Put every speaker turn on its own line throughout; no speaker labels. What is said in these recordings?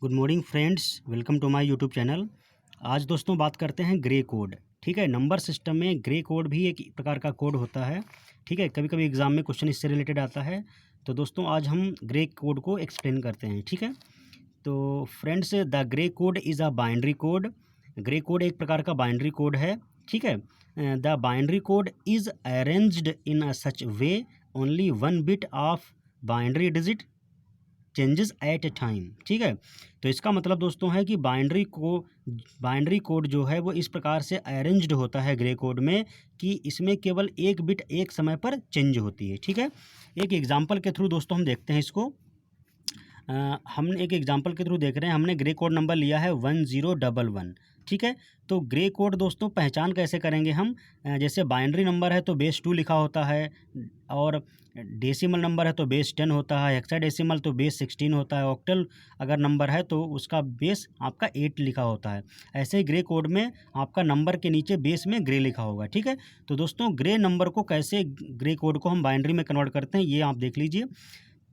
Good morning friends, welcome to my YouTube channel. आज दोस्तों बात करते हैं ग्रे कोड। ठीक है, नंबर सिस्टम में ग्रे कोड भी एक प्रकार का कोड होता है। ठीक है, कभी कभी एग्जाम में क्वेश्चन इससे रिलेटेड आता है। तो दोस्तों आज हम ग्रे कोड को एक्सप्लेन करते हैं। ठीक है, तो friends, the grey code is a binary code. Grey code एक प्रकार का बाइनरी कोड है। ठीक है, the binary code is arranged in a such way only one bit of binary digit changes at A time. ठीक है, तो इसका मतलब दोस्तों है कि बाइनरी कोड जो है वो इस प्रकार से अरेंज्ड होता है ग्रे कोड में कि इसमें केवल एक बिट एक समय पर चेंज होती है। ठीक है, एक एग्जांपल के थ्रू दोस्तों हम देखते हैं इसको। हम एक एग्जांपल के थ्रू देख रहे हैं। हमने ग्रे कोड नंबर लिया है 1011। ठीक है, तो ग्रे कोड दोस्तों पहचान कैसे करेंगे हम? जैसे बाइनरी नंबर है तो बेस 2 लिखा होता है, और डेसिमल नंबर है तो बेस 10 होता है, हेक्साडेसिमल तो बेस 16 होता है, ऑक्टल अगर नंबर है तो उसका बेस आपका 8 लिखा होता है। ऐसे ही ग्रे कोड में आपका नंबर के नीचे बेस में ग्रे लिखा होगा। ठीक है, तो दोस्तों ग्रे नंबर को कैसे, ग्रे कोड को हम बाइनरी में कन्वर्ट करते हैं ये आप देख लीजिए।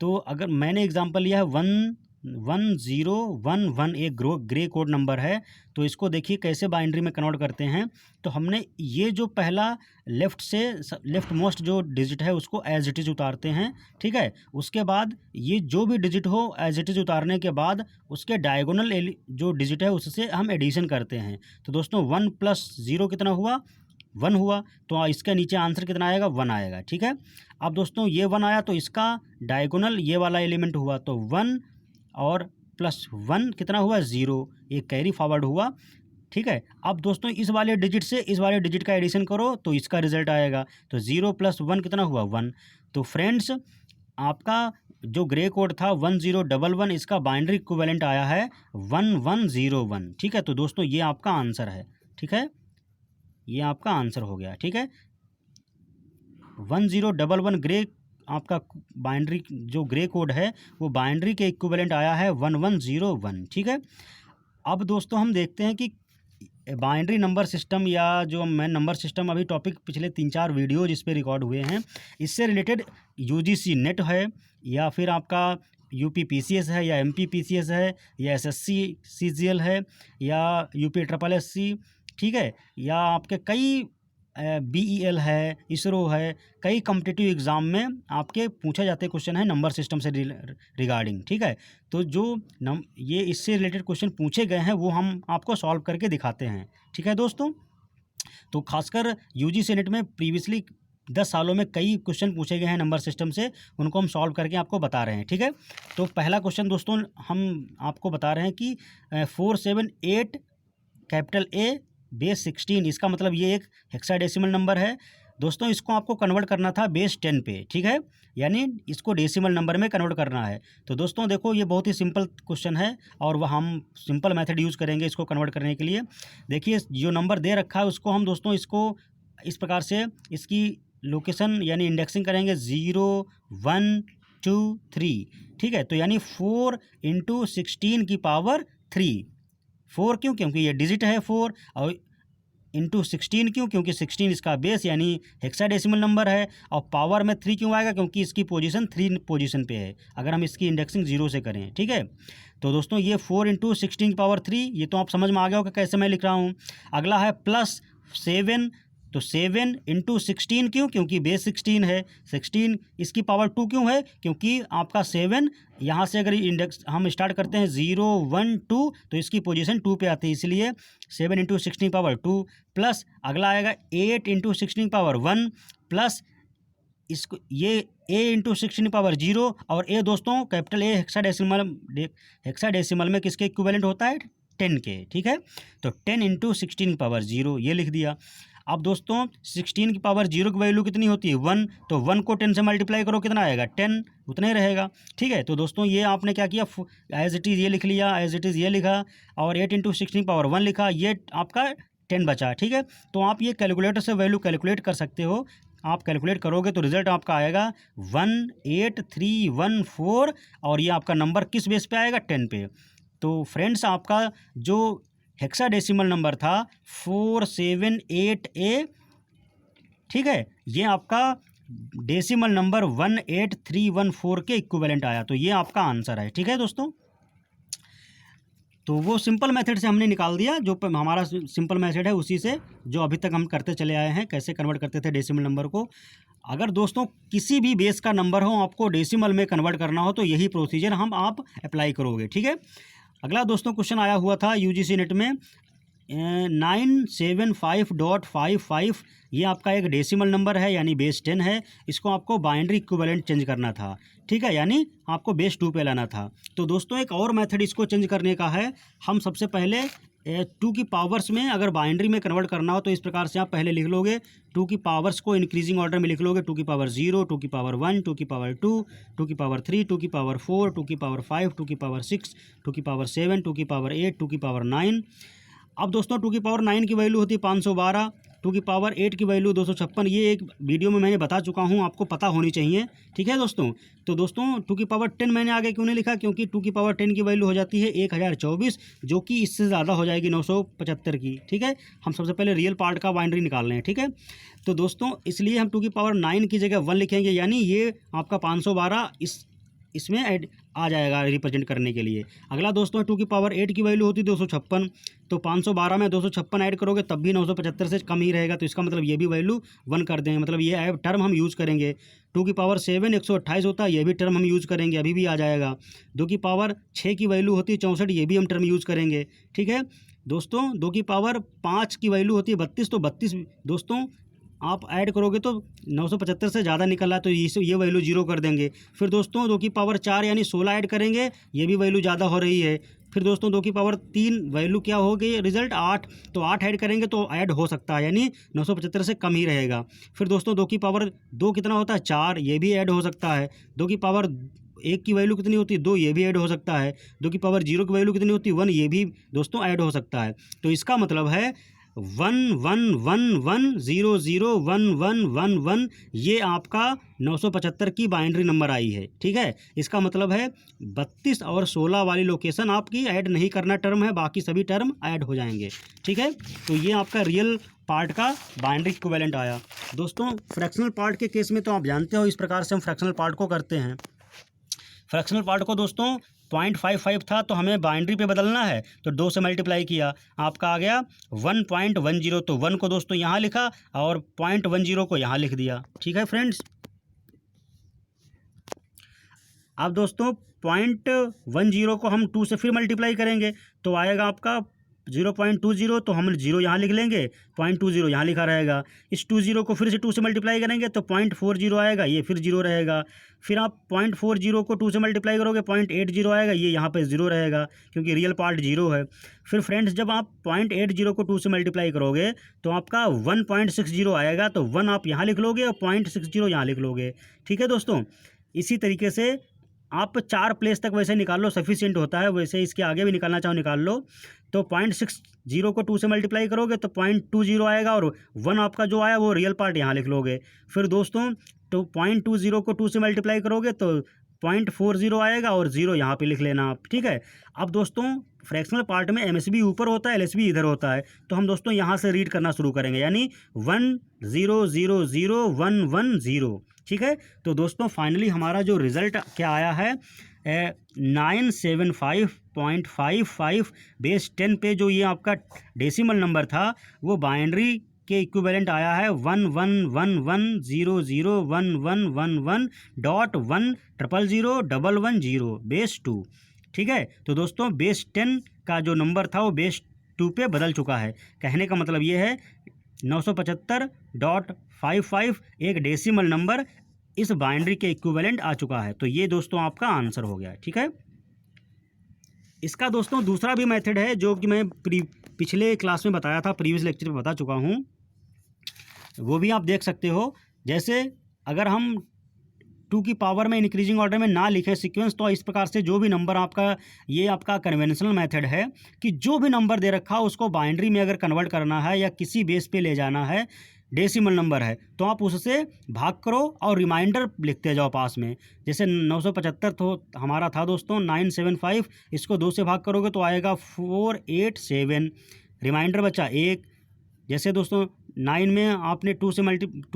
तो अगर मैंने एग्जांपल लिया है 11011, एक ग्रे कोड नंबर है, तो इसको देखिए कैसे बाइनरी में कन्वर्ट करते हैं। तो हमने ये जो पहला लेफ्ट मोस्ट जो डिजिट है उसको एज इट इज़ उतारते हैं। ठीक है, उसके बाद ये जो भी डिजिट हो एज इट इज़ उतारने के बाद उसके डायगोनल जो डिजिट है उससे हम एडिशन करते हैं। तो दोस्तों 1 + 0 कितना हुआ? 1 हुआ। तो इसके नीचे आंसर कितना आएगा? 1 आएगा। ठीक है, अब दोस्तों ये 1 आया तो इसका डायगोनल ये वाला एलिमेंट हुआ, तो 1 और +1 कितना हुआ? 0। एक कैरी फॉरवर्ड हुआ। ठीक है, अब दोस्तों इस वाले डिजिट से इस वाले डिजिट का एडिशन करो तो इसका रिजल्ट आएगा। तो 0 + 1 कितना हुआ? 1। तो फ्रेंड्स, आपका जो ग्रे कोड था 1011, इसका बाइनरी इक्विवेलेंट आया है 1101। ठीक है, तो दोस्तों ये आपका आंसर है। ठीक है, ये आपका आंसर हो गया। ठीक है, 1011 ग्रे आपका बाइनरी जो ग्रे कोड है वो बाइनरी के इक्विवेलेंट आया है 1101। ठीक है, अब दोस्तों हम देखते हैं कि बाइनरी नंबर सिस्टम, या जो मैं नंबर सिस्टम अभी टॉपिक पिछले 3-4 वीडियो जिस पे रिकॉर्ड हुए हैं, इससे रिलेटेड यूजीसी नेट है, या फिर आपका यूपी पीसीएस है, या एमपी पीसीएस है, या एसएससी सीजीएल है, या यूपी ट्रिपल एससी। ठीक है, या आपके कई बीईएल है, इसरो है, कई कॉम्पिटिटिव एग्ज़ाम में आपके पूछे जाते क्वेश्चन है नंबर सिस्टम से रिगार्डिंग। ठीक है, तो जो ये इससे रिलेटेड क्वेश्चन पूछे गए हैं वो हम आपको सॉल्व करके दिखाते हैं। ठीक है दोस्तों, तो खासकर यूजीसी नेट में प्रीवियसली 10 सालों में कई क्वेश्चन पूछे गए हैं नंबर सिस्टम से, उनको हम सॉल्व करके आपको बता रहे हैं। ठीक है, तो पहला क्वेश्चन दोस्तों हम आपको बता रहे हैं कि 478 कैपिटल ए बेस 16, इसका मतलब ये एक हेक्साडेसिमल नंबर है। दोस्तों इसको आपको कन्वर्ट करना था बेस 10 पे। ठीक है, यानी इसको डेसिमल नंबर में कन्वर्ट करना है। तो दोस्तों देखो ये बहुत ही सिंपल क्वेश्चन है, और वह हम सिंपल मेथड यूज़ करेंगे इसको कन्वर्ट करने के लिए। देखिए जो नंबर दे रखा है उसको हम दोस्तों इसको इस प्रकार से इसकी लोकेशन यानी इंडेक्सिंग करेंगे 0 1 2 3। ठीक है, तो यानी 4 × 16 की पावर 3। 4 क्यों? क्योंकि ये डिजिट है 4, और इंटू 16 क्यों? क्योंकि 16 इसका बेस यानी हेक्साडेसिमल नंबर है, और पावर में 3 क्यों आएगा? क्योंकि इसकी पोजीशन 3 पोजीशन पे है अगर हम इसकी इंडेक्सिंग 0 से करें। ठीक है, तो दोस्तों ये 4 × 16 की पावर 3, ये तो आप समझ में आ गया होगा कैसे मैं लिख रहा हूँ। अगला है +7, तो 7 × 16 क्यों? क्योंकि बेस 16 है। 16 इसकी पावर 2 क्यों है? क्योंकि आपका 7 यहाँ से अगर इंडेक्स हम स्टार्ट करते हैं 0 1 2, तो इसकी पोजीशन 2 पे आती है, इसलिए 7 × 16 पावर 2, प्लस अगला आएगा 8 × 16 पावर 1, प्लस इसको ये a × 16 पावर 0, और a दोस्तों कैपिटल ए हेक्साडेसिमल में किसके इक्विवेलेंट होता है? 10 के। ठीक है, तो 10 × 16 पावर 0 ये लिख दिया। अब दोस्तों 16 की पावर 0 की वैल्यू कितनी होती है? 1, तो 1 को 10 से मल्टीप्लाई करो कितना आएगा? 10, उतना ही रहेगा। ठीक है, तो दोस्तों ये आपने क्या किया, एज इट इज़ ये लिख लिया, एज इट इज़ ये लिखा, और 8 × 16 पावर 1 लिखा, ये आपका 10 बचा। ठीक है, तो आप ये कैलकुलेटर से वैल्यू कैलकुलेट कर सकते हो। आप कैलकुलेट करोगे तो रिजल्ट आपका आएगा 18314, और ये आपका नंबर किस बेस पे आएगा? 10 पे। तो फ्रेंड्स आपका जो हेक्साडेसिमल नंबर था 478A, ठीक है, ये आपका डेसिमल नंबर 18314 के इक्विवेलेंट आया, तो ये आपका आंसर है। ठीक है दोस्तों, तो वो सिंपल मेथड से हमने निकाल दिया, जो हमारा सिंपल मेथड है उसी से, जो अभी तक हम करते चले आए हैं, कैसे कन्वर्ट करते थे डेसिमल नंबर को। अगर दोस्तों किसी भी बेस का नंबर हो, आपको डेसिमल में कन्वर्ट करना हो, तो यही प्रोसीजर आप अप्लाई करोगे, ठीक है। अगला दोस्तों क्वेश्चन आया हुआ था यूजीसी नेट में 975.55, ये आपका एक डेसिमल नंबर है यानी बेस 10 है, इसको आपको बाइनरी इक्विवेलेंट चेंज करना था, ठीक है, यानी आपको बेस 2 पे लाना था। तो दोस्तों एक और मेथड इसको चेंज करने का है। हम सबसे पहले 2 की पावर्स में अगर बाइनरी में कन्वर्ट करना हो तो इस प्रकार से आप पहले लिख लोगे, 2 की पावर्स को इंक्रीजिंग ऑर्डर में लिख लोगे, 2 की पावर 0, 2 की पावर 1, 2 की पावर 2, 2 की पावर 3, 2 की पावर 4, 2 की पावर 5, 2 की पावर 6, 2 की पावर 7, 2 की पावर 8, 2 की पावर 9। अब दोस्तों 2 की पावर 9 की वैल्यू होती है 512, 2 की पावर 8 की वैल्यू 256। ये एक वीडियो में मैंने बता चुका हूँ, आपको पता होनी चाहिए, ठीक है दोस्तों। तो दोस्तों 2 की पावर 10 मैंने आगे क्यों नहीं लिखा, क्योंकि 2 की पावर 10 की वैल्यू हो जाती है 1024, जो कि इससे ज़्यादा हो जाएगी 975 की, ठीक है। हम सबसे पहले रियल पार्ट का बाइनरी निकाल रहे हैं, ठीक है। तो दोस्तों इसलिए हम 2 की पावर 9 की जगह 1 लिखेंगे, यानी ये आपका 512 इसमें ऐड आ जाएगा रिप्रेजेंट करने के लिए। अगला दोस्तों 2 की पावर 8 की वैल्यू होती 256, तो 512 में 256 ऐड करोगे तब भी 975 से कम ही रहेगा, तो इसका मतलब ये भी वैल्यू 1 कर देंगे, मतलब ये टर्म हम यूज़ करेंगे। 2 की पावर 7 128 होता है, ये भी टर्म हम यूज़ करेंगे, अभी भी आ जाएगा। 2 की पावर 6 की वैल्यू होती है 64, ये भी हम टर्म यूज़ करेंगे, ठीक है दोस्तों। 2 की पावर 5 की वैल्यू होती है 32, तो 32 दोस्तों आप ऐड करोगे तो 975 से ज़्यादा निकला, तो ये वैल्यू 0 कर देंगे। फिर दोस्तों 2 की पावर 4 यानी 16 ऐड करेंगे, ये भी वैल्यू ज़्यादा हो रही है। फिर दोस्तों 2 की पावर 3 वैल्यू क्या हो गई रिजल्ट 8, तो 8 ऐड करेंगे तो ऐड हो सकता है, यानी 975 से कम ही रहेगा। फिर दोस्तों 2 की पावर 2 कितना होता है 4, ये भी ऐड हो सकता है। 2 की पावर 1 की वैल्यू कितनी होती है 2, ये भी ऐड हो सकता है। 2 की पावर 0 की वैल्यू कितनी होती है 1, ये भी दोस्तों ऐड हो सकता है। तो इसका मतलब है 11110011111, ये आपका 975 की बाइनरी नंबर आई है, ठीक है। इसका मतलब है 32 और 16 वाली लोकेशन आपकी ऐड नहीं करना टर्म है, बाकी सभी टर्म ऐड हो जाएंगे, ठीक है। तो ये आपका रियल पार्ट का बाइनरी इक्विवेलेंट आया। दोस्तों फ्रैक्शनल पार्ट के केस में तो आप जानते हो इस प्रकार से हम फ्रैक्शनल पार्ट को करते हैं। फ्रैक्शनल पार्ट को दोस्तों 0.55 था तो हमें बाइनरी पे बदलना है, तो 2 से मल्टीप्लाई किया, आपका आ गया 1.10, तो 1 को दोस्तों यहाँ लिखा और 0.10 को यहाँ लिख दिया, ठीक है फ्रेंड्स। अब दोस्तों 0.10 को हम 2 से फिर मल्टीप्लाई करेंगे, तो आएगा आपका 0.20, तो हम 0 यहाँ लिख लेंगे, 0.20 यहाँ लिखा रहेगा। इस 20 को फिर से 2 से मल्टीप्लाई करेंगे तो 0.40 आएगा, ये फिर 0 रहेगा। फिर आप 0.40 को 2 से मल्टीप्लाई करोगे 0.80 आएगा, ये यहाँ पे 0 रहेगा क्योंकि रियल पार्ट 0 है। फिर फ्रेंड्स जब आप 0.80 को 2 से मल्टीप्लाई करोगे तो आपका 1.60 आएगा, तो 1 आप यहाँ लिख लोगे और 0.60 यहाँ लिख लोगे, ठीक है दोस्तों। इसी तरीके से आप 4 प्लेस तक वैसे निकाल लो, सफिशिएंट होता है, वैसे इसके आगे भी निकालना चाहो निकाल लो। तो 0.60 को 2 से मल्टीप्लाई करोगे तो 0.20 आएगा, और 1 आपका जो आया वो रियल पार्ट यहाँ लिख लोगे। फिर दोस्तों तो 0.20 को 2 से मल्टीप्लाई करोगे तो 0.40 आएगा और 0 यहाँ पे लिख लेना आप, ठीक है। अब दोस्तों फ्रैक्शनल पार्ट में एमएसबी ऊपर होता है, एलएसबी इधर होता है, तो हम दोस्तों यहाँ से रीड करना शुरू करेंगे, यानी 1000110, ठीक है। तो दोस्तों फाइनली हमारा जो रिज़ल्ट क्या आया है 975.55 बेस 10 पे जो ये आपका डेसिमल नंबर था वो बाइनरी के इक्विवेलेंट आया है 1111001111.1000110 बेस 2, ठीक है। तो दोस्तों बेस 10 का जो नंबर था वो बेस 2 पे बदल चुका है। कहने का मतलब ये है 975.55 एक डेसिमल नंबर इस बाइनरी के इक्विवेलेंट आ चुका है। तो ये दोस्तों आपका आंसर हो गया, ठीक है। इसका दोस्तों दूसरा भी मेथड है जो कि मैं पिछले क्लास में बताया था, प्रीवियस लेक्चर में बता चुका हूँ, वो भी आप देख सकते हो। जैसे अगर हम 2 की पावर में इंक्रीजिंग ऑर्डर में ना लिखें सीक्वेंस, तो इस प्रकार से जो भी नंबर आपका, ये आपका कन्वेंशनल मेथड है कि जो भी नंबर दे रखा हो उसको बाइनरी में अगर कन्वर्ट करना है या किसी बेस पे ले जाना है, डेसिमल नंबर है तो आप उससे भाग करो और रिमाइंडर लिखते जाओ पास में। जैसे 975 तो हमारा था दोस्तों 975, इसको 2 से भाग करोगे तो आएगा 487, रिमाइंडर बचा 1। जैसे दोस्तों 9 में आपने 2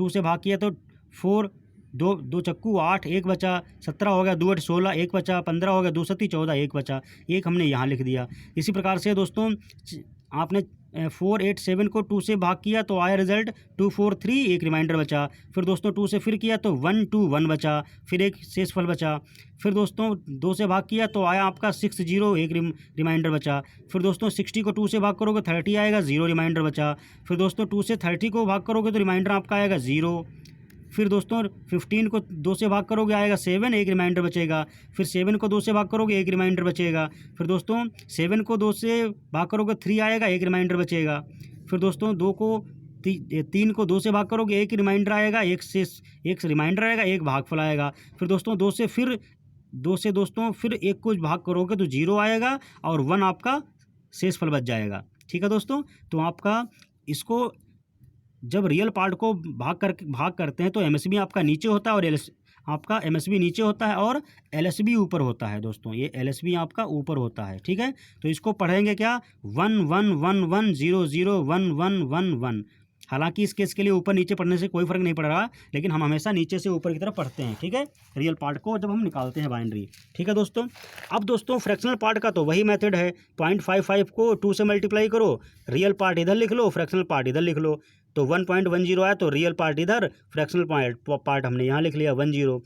से भाग किया तो 4 दो दो चक्कू 8, 1 बचा, 17 हो गया, 2 8 16, 1 बचा, 15 हो गया, 2 7 14, 1 बचा, 1 हमने यहाँ लिख दिया। इसी प्रकार से दोस्तों आपने 4 8 7 को 2 से भाग किया तो आया रिजल्ट 2 4 3, एक रिमाइंडर बचा। फिर दोस्तों 2 से फिर किया तो 1 2 1 बचा, फिर एक शेषफल बचा। फिर दोस्तों 2 से भाग किया तो आया आपका 6 0, एक रिमाइंडर बचा। फिर दोस्तों 60 को 2 से भाग करोगे 30 आएगा, 0 रिमाइंडर बचा। फिर दोस्तों 2 से 30 को भाग करोगे तो रिमाइंडर आपका आएगा 0। फिर दोस्तों 15 को 2 से भाग करोगे आएगा 7, एक रिमाइंडर बचेगा। फिर 7 को 2 से भाग करोगे, एक रिमाइंडर बचेगा। फिर दोस्तों 7 को 2 से भाग करोगे 3 आएगा, एक रिमाइंडर बचेगा। फिर दोस्तों 3 को 2 से भाग करोगे, एक रिमाइंडर आएगा, एक रिमाइंडर आएगा, एक भागफल आएगा। फिर दोस्तों 2 से दोस्तों फिर 1 को भाग करोगे तो 0 आएगा और 1 आपका शेषफल बच जाएगा। ठीक है दोस्तों, तो आपका इसको जब रियल पार्ट को भाग करते हैं तो एमएसबी आपका नीचे होता है और आपका एमएसबी नीचे होता है और एलएसबी ऊपर होता है। दोस्तों ये एलएसबी आपका ऊपर होता है। ठीक है, तो इसको पढ़ेंगे क्या 1 1 1 1 0 0 1 1 1 1। हालांकि इस केस के लिए ऊपर नीचे पढ़ने से कोई फर्क नहीं पड़ रहा, लेकिन हम हमेशा नीचे से ऊपर की तरफ पढ़ते हैं। ठीक है, रियल पार्ट को जब हम निकालते हैं बाइनरी। ठीक है दोस्तों, अब दोस्तों फ्रैक्शनल पार्ट का तो वही मेथड है, 0.55 को 2 से मल्टीप्लाई करो, रियल पार्ट इधर लिख लो, फ्रैक्शनल पार्ट इधर लिख लो। तो 1.10 आया तो रियल पार्ट इधर, फ्रैक्शनल पार्ट हमने यहाँ लिख लिया 10।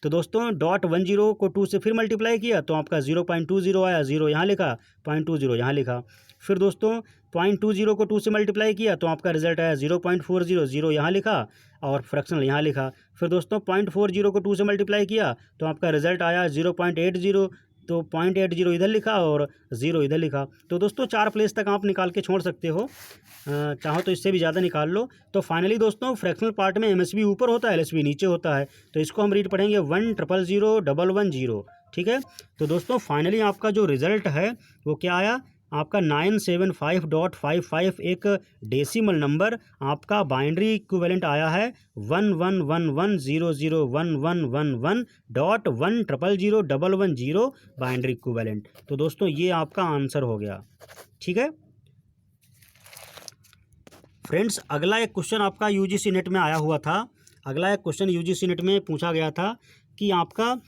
तो दोस्तों .10 को 2 से फिर मल्टीप्लाई किया तो आपका 0.20 आया, 0 यहाँ लिखा, 0.20 यहाँ लिखा। फिर दोस्तों 0.20 को 2 से मल्टीप्लाई किया तो आपका रिजल्ट आया 0.40, 0 यहाँ लिखा और फ्रैक्शनल यहाँ लिखा। फिर दोस्तों 0.40 को 2 से मल्टीप्लाई किया तो आपका रिजल्ट आया 0.80, तो 0.80 इधर लिखा और 0 इधर लिखा। तो दोस्तों 4 प्लेस तक आप निकाल के छोड़ सकते हो, चाहो तो इससे भी ज़्यादा निकाल लो। तो फाइनली दोस्तों फ्रैक्शनल पार्ट में एमएसबी ऊपर होता है, एलएसबी नीचे होता है। तो इसको हम रीड पढ़ेंगे 1 0 0 1 1 0। ठीक है, तो दोस्तों फाइनली आपका जो रिज़ल्ट है वो क्या आया, आपका 975.55 एक डेसिमल नंबर आपका बाइनरी इक्विवेलेंट आया है 1111001111.1000110 बाइनरी इक्विवेलेंट। तो दोस्तों ये आपका आंसर हो गया। ठीक है फ्रेंड्स, अगला एक क्वेश्चन आपका यूजीसी नेट में आया हुआ था। अगला एक क्वेश्चन यूजीसी नेट में पूछा गया था कि आपका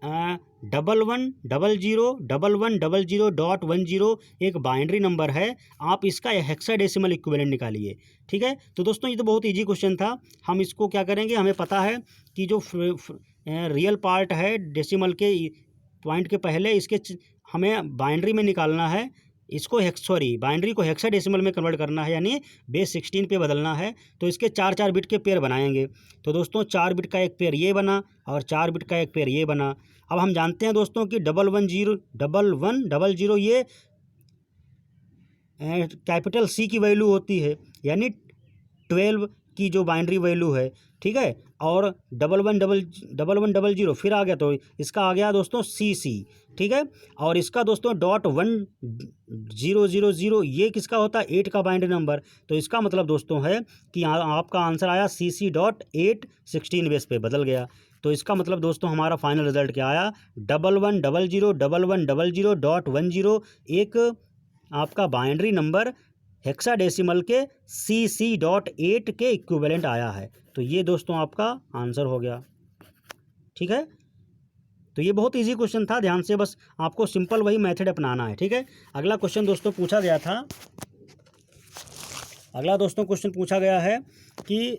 11001100.10 एक बाइनरी नंबर है, आप इसका हेक्साडेसिमल इक्विवेलेंट निकालिए। ठीक है, तो दोस्तों ये तो बहुत इजी क्वेश्चन था। हम इसको क्या करेंगे, हमें पता है कि जो रियल पार्ट है डेसिमल के पॉइंट के पहले इसके हमें बाइनरी में निकालना है, इसको बाइनरी को हेक्साडेसिमल में कन्वर्ट करना है, यानी बेस 16 पे बदलना है। तो इसके 4 बिट के पेयर बनाएंगे। तो दोस्तों 4 बिट का एक पेयर ये बना और 4 बिट का एक पेयर ये बना। अब हम जानते हैं दोस्तों कि 1100 ये कैपिटल सी की वैल्यू होती है, यानी 12 की जो बाइनरी वैल्यू है। ठीक है, और 1100 फिर आ गया तो इसका आ गया दोस्तों CC। ठीक है, और इसका दोस्तों .1000 ये किसका होता है, 8 का बाइनरी नंबर। तो इसका मतलब दोस्तों है कि आपका आंसर आया CC.8 16 बेस पे बदल गया। तो इसका मतलब दोस्तों हमारा फाइनल रिजल्ट क्या आया, 11001100.10 एक आपका बाइनरी नंबर हेक्साडेसिमल के CC.8 के इक्विवेलेंट आया है। तो ये दोस्तों आपका आंसर हो गया। ठीक है, तो ये बहुत इजी क्वेश्चन था, ध्यान से बस आपको सिंपल वही मेथड अपनाना है। ठीक है, अगला क्वेश्चन दोस्तों पूछा गया है कि